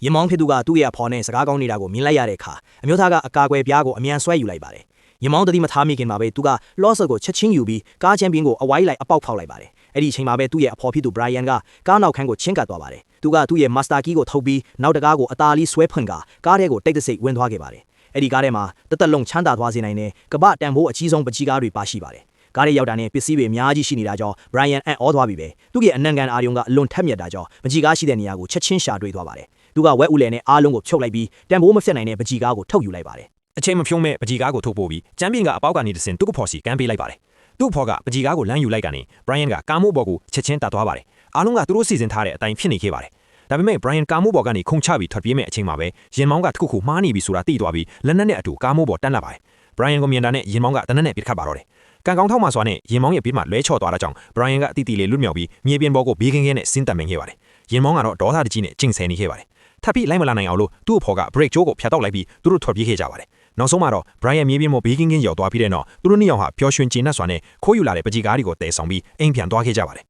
ရင်မောင်းဖြစ်သူကသူ့ရဲ့အဖော်နဲ့စကားကောင်းနေတာကိုမြင်လိုက်ရတဲ့အခါအမျိုးသားကအကာအကွယ်ပြားကိုအမြန်ဆွဲယူလိုက်ပါတယ်ရင်မောင်းတတိမထားမိခင်မှာပဲသူကလော့ဆော့ကိုချက်ချင်းယူပြီးကားချန်ပီယံကိုအဝိုင်းလိုက်အပေါက်ဖောက်လိုက်ပါတယ်အဲ့ဒီအချိန်မှာပဲသူ့ရဲ့အဖော်ဖြစ်သူ Brian ကကားနောက်ခန်းကိုချင်းကပ်သွားပါတယ်သူကသူ့ရဲ့ master key ကိုထုတ်ပြီးနောက်တကားကိုအသာလေးဆွဲဖွင့်ကာကားထဲကိုတိတ်တဆိတ်ဝင်သွားခဲ့ပါတယ်အဲ့ဒီကားထဲမှာတသက်လုံးချမ်းသာသွားစေနိုင်တဲ့ကမ္ဘာတန်ဖိုးအကြီးဆုံးပကြီးကားတွေပါရှိပါတယ်ကားထဲရောက်တာနဲ့ပစ္စည်းတွေအများကြီးရှိနေတာကြောင့် Brian အံ့ဩသွားပြီပဲသူ့ရဲ့အနံကန်အာယုံကအလွန်ထက်မြက်တာကြောင့်ပကြီးကားရှိတဲ့နေရာကိုချက်ချင်းရှာတွေ့သွားပါတယ်သူကဝက်ဥလယ်နဲ့အားလုံးကိုဖြုတ်လိုက်ပြီးတန်ဖိုးမဖြတ်နိုင်တဲ့ပကြီးကားကိုထုတ်ယူလိုက်ပါတယ်အချိန်မဖြုံးမဲ့ပကြီးကားကိုထုတ်ပို့ပြီးချန်ပီယံကအပေါက်ကနေတဆင်သူ့ကဖော်စီကမ်းပေးလိုက်ပါတယ်သူ့ဖော်ကပကြီးကားကိုလမ်းယူလိုက်ကနေ Brian ကကာမိုးဘော်ကိုချက်ချင်းတတ်သွားပါတယ်အားလုံးကသူတို့စီစဉ်ထားတဲ့အတိုင်းဖြစ်နေခဲ့ပါတယ်ဒါပေမဲ့ Brian ကာမိုးဘော်ကနေခုန်ချပြီးထွက်ပြေးမဲ့အချိန်မှာပဲရင်မောင်းကတစ်ခုခုမှားနေပြီဆိုတာသိသွားပြီးလက်နက်နဲ့အတူကာမိုးဘော်တန်းလာပါတယ် Brian ကိုမြင်တာနဲ့ရင်မောင်းကတနက်နဲ့ပြစ်ခတ်ပါတော့တယ်ကံကောင်းထောက်မှစွာနဲ့ရင်မောင်းရဲ့ဘေးမှာလွဲချော့သွားတာကြောင့် Brian ကအတီးတီလေးလွတ်မြောက်ပြီးမြေပြင်ပေါ်ကိုဘေးကင်းကင်းနဲ့ဆင်းတက်မင်ခဲ့ပါတယ်ရင်မောင်းကတော့ဒေါသတကြီးနဲ့ကျင့်ဆယ်နေခဲ့ပါတယ်ထပ်ပြီးလိုက်မလာနိုင်အောင်လို့သူ့အဖော်က break ကြိုးကိုဖျက်တောက်လိုက်ပြီးသူတို့ထွက်ပြေးခဲ့ကြပါတယ်နောက်ဆုံးမှာတော့ Brian မြေပြင်ပေါ်ဘေးကင်းကင်းရောက်သွားပြီးတဲ့နောက်သူတို့နှစ်ယောက်ဟာပျော်ရွှင်ကျေနပ်စွာနဲ့ခိုးယူလာတဲ့ပကြီးကားတွေကိုတည်ဆောင်ပြီးအိမ်ပြန်သွားခဲ့ကြပါတယ်